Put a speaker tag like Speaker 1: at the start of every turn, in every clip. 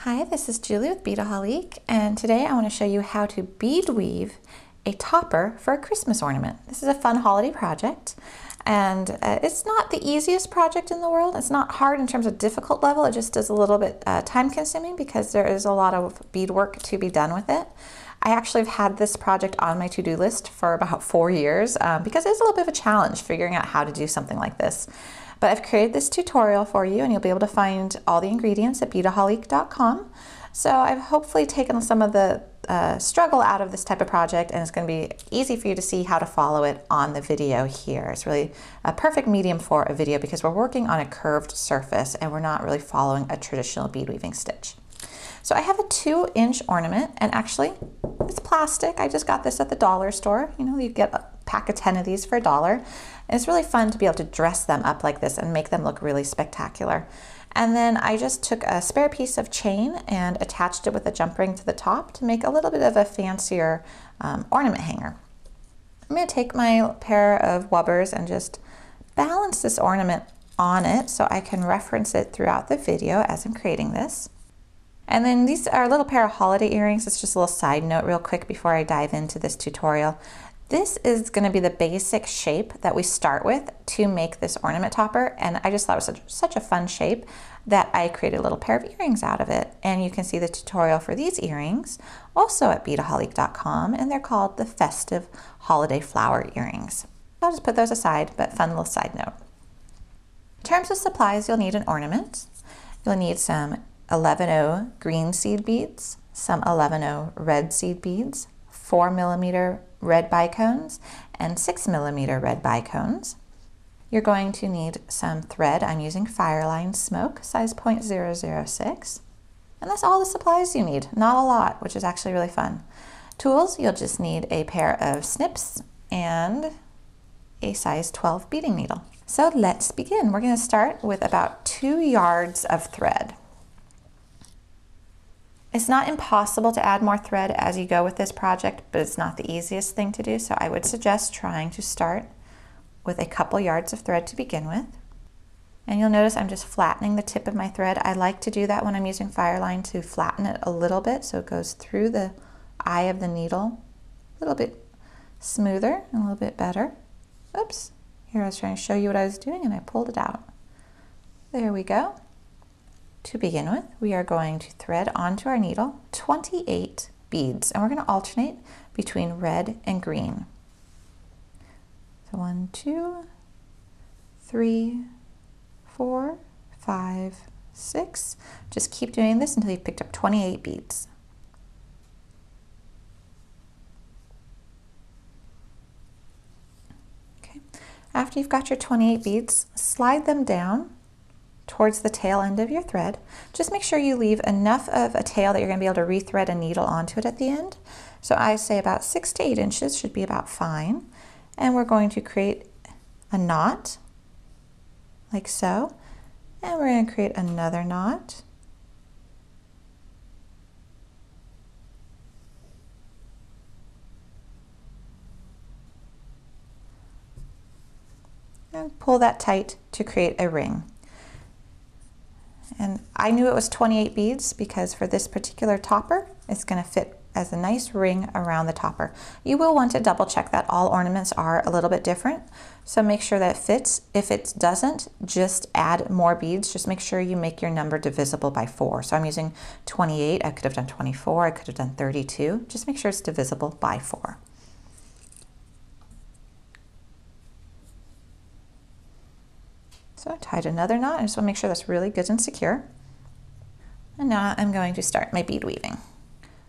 Speaker 1: Hi, this is Julie with Beadaholique, and today I want to show you how to bead weave a topper for a Christmas ornament. This is a fun holiday project, and it's not the easiest project in the world. It's not hard in terms of difficult level. It just is a little bit time consuming because there is a lot of bead work to be done with it. I actually have had this project on my to-do list for about 4 years because it's a little bit of a challenge figuring out how to do something like this. But I've created this tutorial for you, and you'll be able to find all the ingredients at Beadaholique.com. So I've hopefully taken some of the struggle out of this type of project, and it's going to be easy for you to see how to follow it on the video here. It's really a perfect medium for a video because we're working on a curved surface and we're not really following a traditional bead weaving stitch. So I have a 2-inch ornament, and actually it's plastic. I just got this at the dollar store. You know, you get a pack of 10 of these for $1. And it's really fun to be able to dress them up like this and make them look really spectacular. And then I just took a spare piece of chain and attached it with a jump ring to the top to make a little bit of a fancier ornament hanger. I'm going to take my pair of wubbers and just balance this ornament on it so I can reference it throughout the video as I'm creating this. And then these are a little pair of holiday earrings. It's just a little side note real quick before I dive into this tutorial. This is going to be the basic shape that we start with to make this ornament topper, and I just thought it was such a fun shape that I created a little pair of earrings out of it. And you can see the tutorial for these earrings also at Beadaholique.com, and they're called the Festive Holiday Flower Earrings. I'll just put those aside, but fun little side note. In terms of supplies, you'll need an ornament. You'll need some 11/0 green seed beads, some 11/0 red seed beads, 4mm red bicones, and 6mm red bicones. You're going to need some thread. I'm using FireLine Smoke, size 0.006. And that's all the supplies you need. Not a lot, which is actually really fun. Tools, you'll just need a pair of snips and a size 12 beading needle. So let's begin. We're going to start with about 2 yards of thread. It's not impossible to add more thread as you go with this project, but it's not the easiest thing to do, so I would suggest trying to start with a couple yards of thread to begin with. And you'll notice I'm just flattening the tip of my thread. I like to do that when I'm using FireLine to flatten it a little bit so it goes through the eye of the needle a little bit smoother and a little bit better. Oops, here I was trying to show you what I was doing and I pulled it out. There we go. To begin with, we are going to thread onto our needle 28 beads, and we're going to alternate between red and green. So 1, 2, 3, 4, 5, 6. Just keep doing this until you've picked up 28 beads. Okay. After you've got your 28 beads, slide them down towards the tail end of your thread. Just make sure you leave enough of a tail that you're going to be able to rethread a needle onto it at the end. So I say about 6 to 8 inches should be about fine. And we're going to create a knot like so. And we're going to create another knot. And pull that tight to create a ring. And I knew it was 28 beads because for this particular topper, it's going to fit as a nice ring around the topper. You will want to double check that all ornaments are a little bit different. So make sure that it fits. If it doesn't, just add more beads. Just make sure you make your number divisible by 4. So I'm using 28. I could have done 24. I could have done 32. Just make sure it's divisible by 4. So I tied another knot. I just want to make sure that's really good and secure. And now I'm going to start my bead weaving.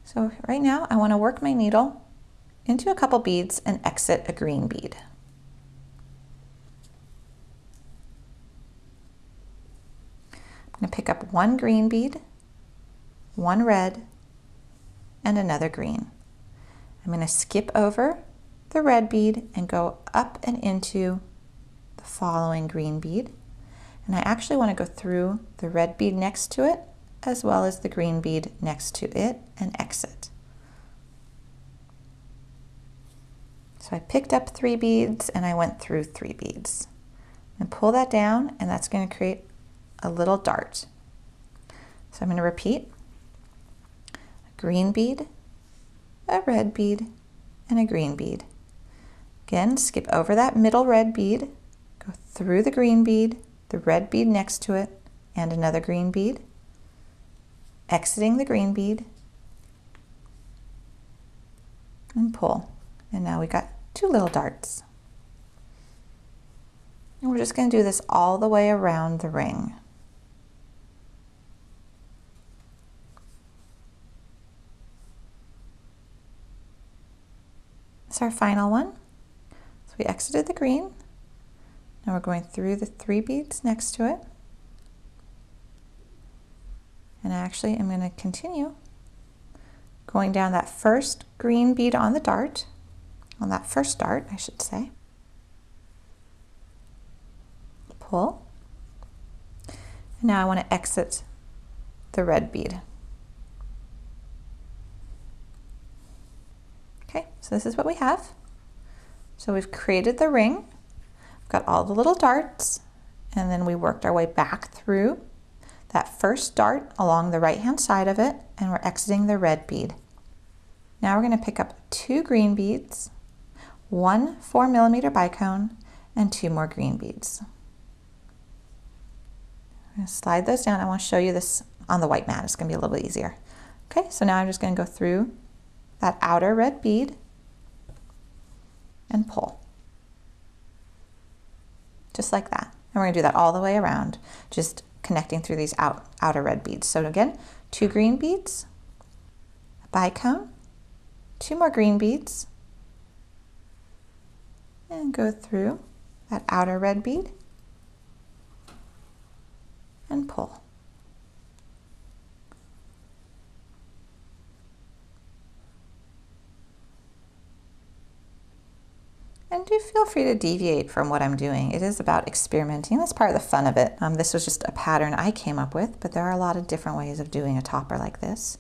Speaker 1: So right now I want to work my needle into a couple beads and exit a green bead. I'm going to pick up 1 green bead, 1 red, and another green. I'm going to skip over the red bead and go up and into the following green bead. And I actually want to go through the red bead next to it as well as the green bead next to it and exit. So I picked up 3 beads and I went through 3 beads. And pull that down, and that's going to create a little dart. So I'm going to repeat. green bead, a red bead, and a green bead. Again, skip over that middle red bead, go through the green bead, the red bead next to it, and another green bead, exiting the green bead, and pull. And now we got two little darts. And we're just going to do this all the way around the ring. It's our final one. So we exited the green. Now we're going through the 3 beads next to it. And I actually am going to continue going down that first green bead on the dart, on that first dart, I should say. Pull. And now I want to exit the red bead. Okay, so this is what we have. So we've created the ring, we've got all the little darts, and then we worked our way back through that first dart along the right hand side of it, and we're exiting the red bead. Now we're going to pick up 2 green beads, 1 4mm bicone, and 2 more green beads. I'm going to slide those down. I want to show you this on the white mat. It's going to be a little bit easier. Okay, so now I'm just going to go through that outer red bead and pull. Just like that. And we're going to do that all the way around, just connecting through these outer red beads. So again, 2 green beads, a bicone, 2 more green beads, and go through that outer red bead and pull. And do feel free to deviate from what I'm doing. It is about experimenting. That's part of the fun of it. This was just a pattern I came up with, but there are a lot of different ways of doing a topper like this.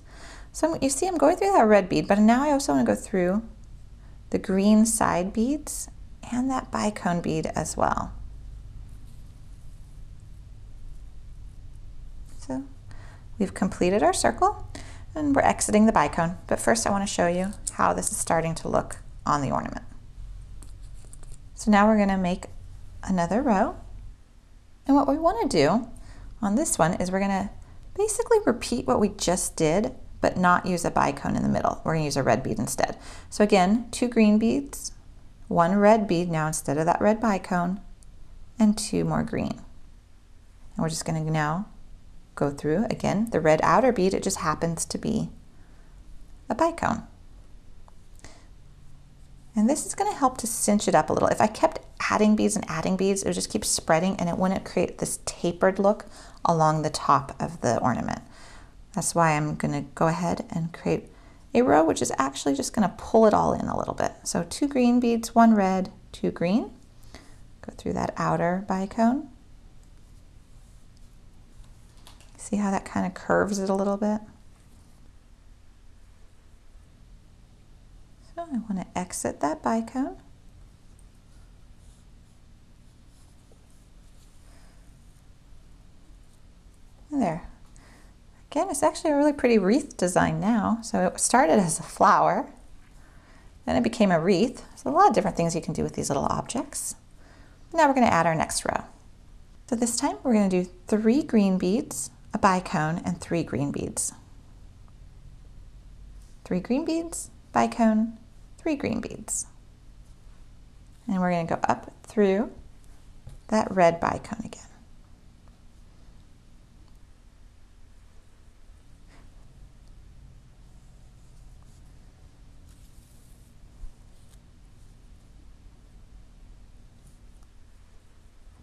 Speaker 1: So you see I'm going through that red bead, but now I also want to go through the green side beads and that bicone bead as well. So we've completed our circle and we're exiting the bicone. But first I want to show you how this is starting to look on the ornament. So now we're going to make another row. And what we want to do on this one is we're going to basically repeat what we just did, but not use a bicone in the middle. We're going to use a red bead instead. So again, 2 green beads, 1 red bead now instead of that red bicone, and 2 more green. And we're just going to now go through, again, the red outer bead, it just happens to be a bicone. And this is going to help to cinch it up a little. If I kept adding beads and adding beads, it would just keep spreading and it wouldn't create this tapered look along the top of the ornament. That's why I'm going to go ahead and create a row which is actually just going to pull it all in a little bit. So 2 green beads, 1 red, 2 green. Go through that outer bicone. See how that kind of curves it a little bit? So I want to exit that bicone. And there. Again, it's actually a really pretty wreath design now. So it started as a flower, then it became a wreath. So a lot of different things you can do with these little objects. Now we're going to add our next row. So this time we're going to do 3 green beads, a bicone, and 3 green beads. 3 green beads, bicone, 3 green beads. And we're going to go up through that red bicone again.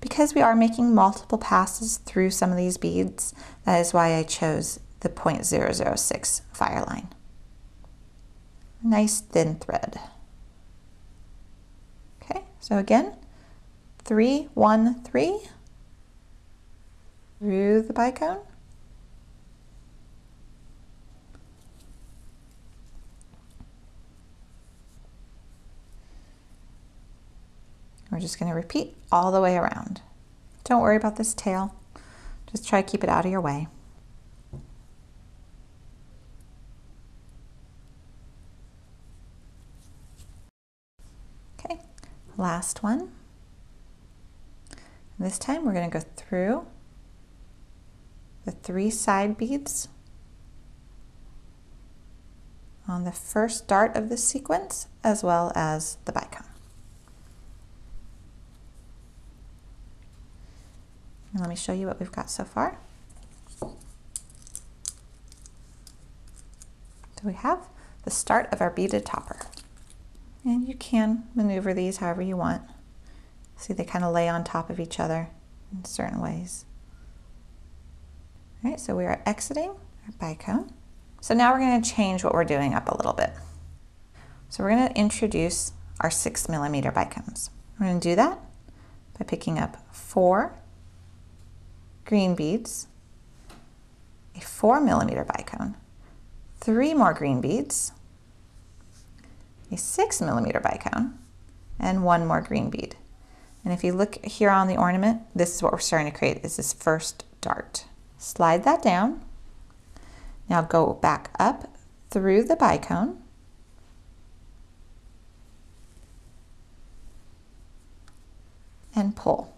Speaker 1: Because we are making multiple passes through some of these beads, that is why I chose the 0.006 FireLine. Nice thin thread. Okay, so again, 3, 1, 3 through the bicone. We're just going to repeat all the way around. Don't worry about this tail. Just try to keep it out of your way. last one. This time we're going to go through the 3 side beads on the first dart of this sequence, as well as the bicone. And let me show you what we've got so far. So we have the start of our beaded topper. And you can maneuver these however you want. See, they kind of lay on top of each other in certain ways. All right, so we are exiting our bicone. So now we're going to change what we're doing up a little bit. So we're going to introduce our 6mm bicones. We're going to do that by picking up 4 green beads, a 4mm bicone, 3 more green beads, a 6mm bicone, and 1 more green bead. And if you look here on the ornament, this is what we're starting to create, is this first dart. Slide that down. Now go back up through the bicone. And pull.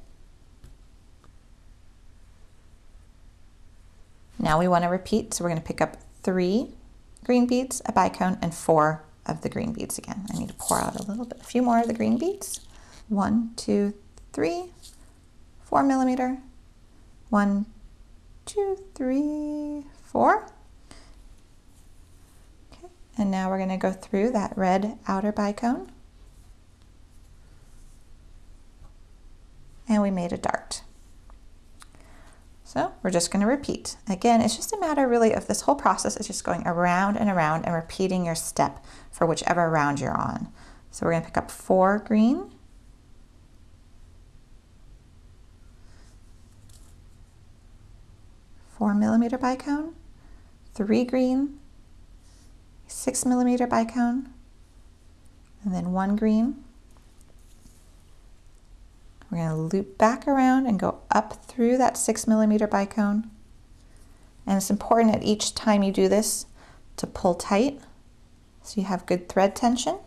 Speaker 1: Now we want to repeat, so we're going to pick up 3 green beads, a bicone, and 4 of the green beads again. I need to pour out a few more of the green beads. 1, 2, 3, 4mm, 1, 2, 3, 4. Okay, and now we're going to go through that red outer bicone. And we made a dart. So we're just going to repeat. Again, it's just a matter really of this whole process is just going around and around and repeating your step for whichever round you're on. So we're going to pick up 4 green, 4mm bicone, 3 green, 6mm bicone, and then 1 green. We're going to loop back around and go up through that 6mm bicone. And it's important at each time you do this to pull tight so you have good thread tension.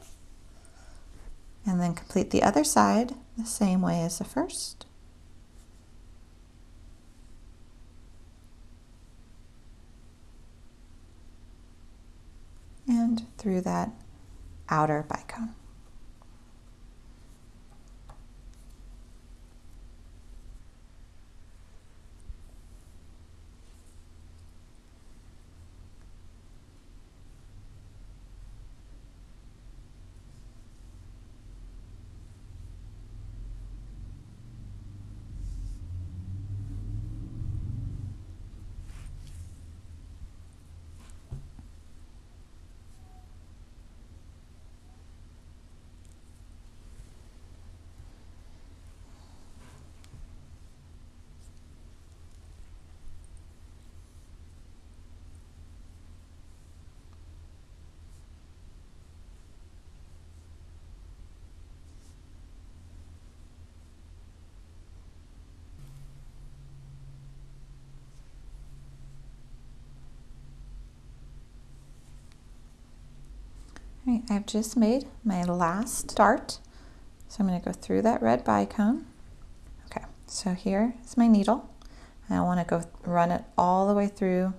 Speaker 1: And then complete the other side the same way as the first. And through that outer bicone. All right, I've just made my last dart. So I'm going to go through that red bicone. Okay, so here is my needle. And I want to go run it all the way through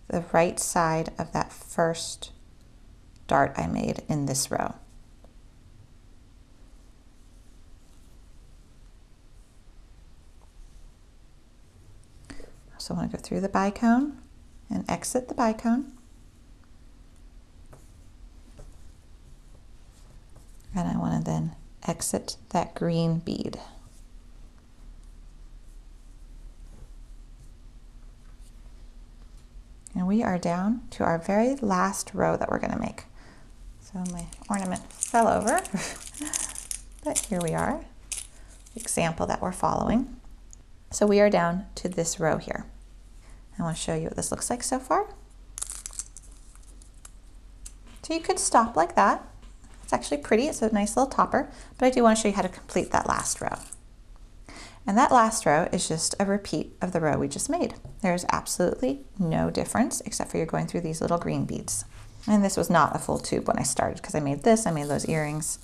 Speaker 1: the right side of that first dart I made in this row. So I want to go through the bicone and exit the bicone. And I want to then exit that green bead. And we are down to our very last row that we're going to make. So my ornament fell over, but here we are, the example that we're following. So we are down to this row here. I want to show you what this looks like so far. So you could stop like that. It's actually pretty, it's a nice little topper, but I do want to show you how to complete that last row. And that last row is just a repeat of the row we just made. There's absolutely no difference except for you're going through these little green beads. And this was not a full tube when I started because I made this, I made those earrings.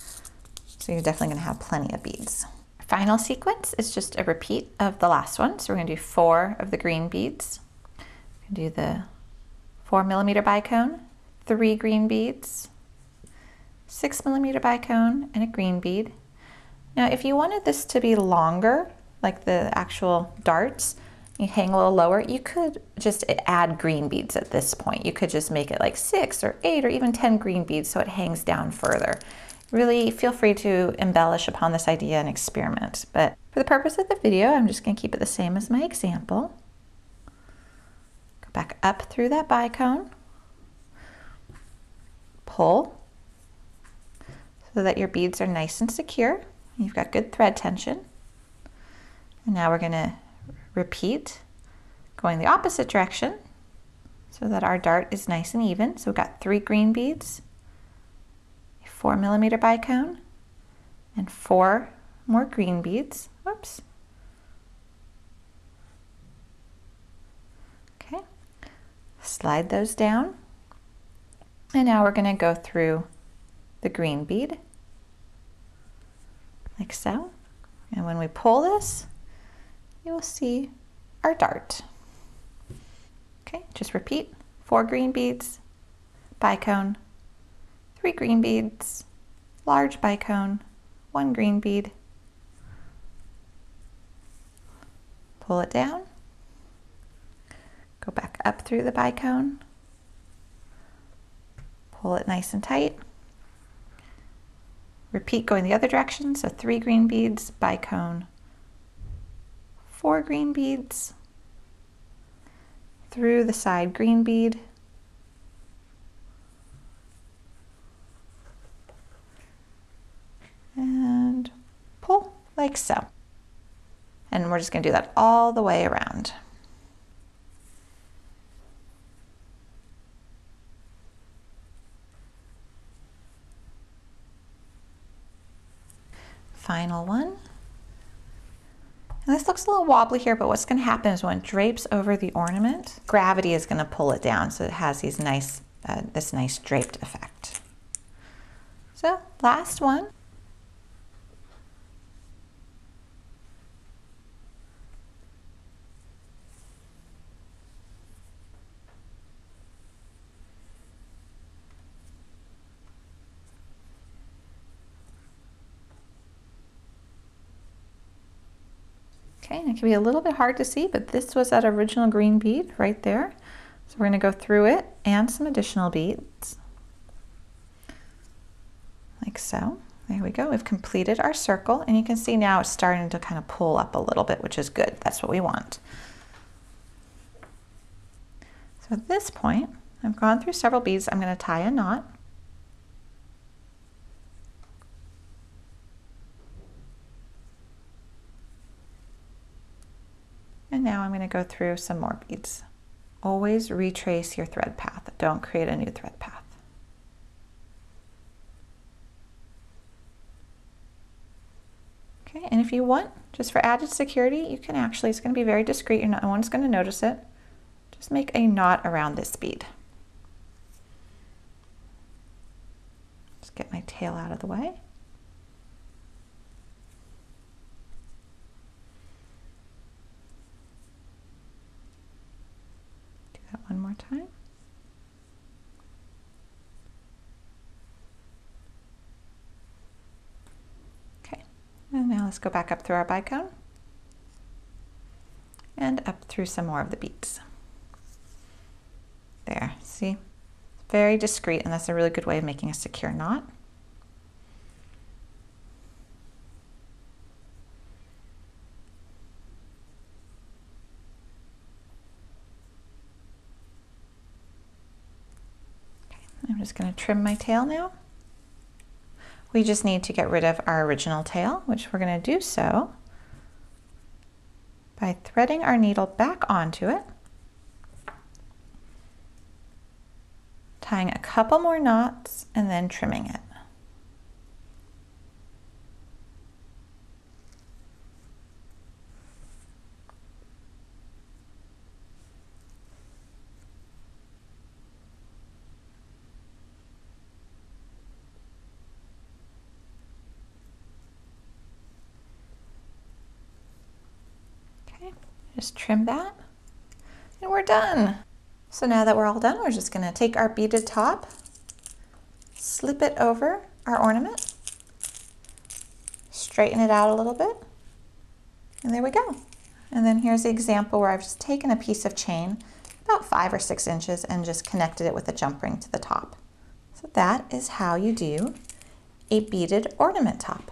Speaker 1: So you're definitely gonna have plenty of beads. Final sequence is just a repeat of the last one. So we're gonna do 4 of the green beads. We're gonna do the 4mm bicone, 3 green beads, 6mm bicone, and a green bead. Now, if you wanted this to be longer, like the actual darts, you hang a little lower, you could just add green beads at this point. You could just make it like 6 or 8 or even 10 green beads so it hangs down further. Really feel free to embellish upon this idea and experiment. But for the purpose of the video, I'm just gonna keep it the same as my example. Go back up through that bicone, pull so that your beads are nice and secure. You've got good thread tension. And now we're gonna repeat going the opposite direction so that our dart is nice and even. So we've got 3 green beads, a 4mm bicone, and 4 more green beads. Whoops. Okay, slide those down. And now we're gonna go through the green bead, like so. And when we pull this, you will see our dart. Okay, just repeat 4 green beads, bicone, 3 green beads, large bicone, 1 green bead, pull it down, go back up through the bicone, pull it nice and tight, repeat going the other direction, so 3 green beads, bicone, 4 green beads, through the side green bead, and pull like so. And we're just going to do that all the way around. Final one. And this looks a little wobbly here, but what's going to happen is when it drapes over the ornament, gravity is going to pull it down, so it has these nice, this nice draped effect. So last one. Okay, and it can be a little bit hard to see, but this was that original green bead right there. So we're going to go through it and some additional beads, like so. There we go. We've completed our circle, and you can see now it's starting to kind of pull up a little bit, which is good. That's what we want. So at this point, I've gone through several beads. I'm going to tie a knot. And now I'm going to go through some more beads. Always retrace your thread path. Don't create a new thread path. Okay, and if you want, just for added security, you can actually, it's going to be very discreet. No one's going to notice it. Just make a knot around this bead. Just get my tail out of the way. One more time. Okay, and now let's go back up through our bicone and up through some more of the beads. There, see? Very discreet, and that's a really good way of making a secure knot. I'm just going to trim my tail now. We just need to get rid of our original tail, which we're going to do so by threading our needle back onto it, tying a couple more knots, and then trimming it. Just trim that and we're done. So now that we're all done, we're just gonna take our beaded top, slip it over our ornament, straighten it out a little bit, and there we go. And then here's the example where I've just taken a piece of chain, about 5 or 6 inches, and just connected it with a jump ring to the top. So that is how you do a beaded ornament top.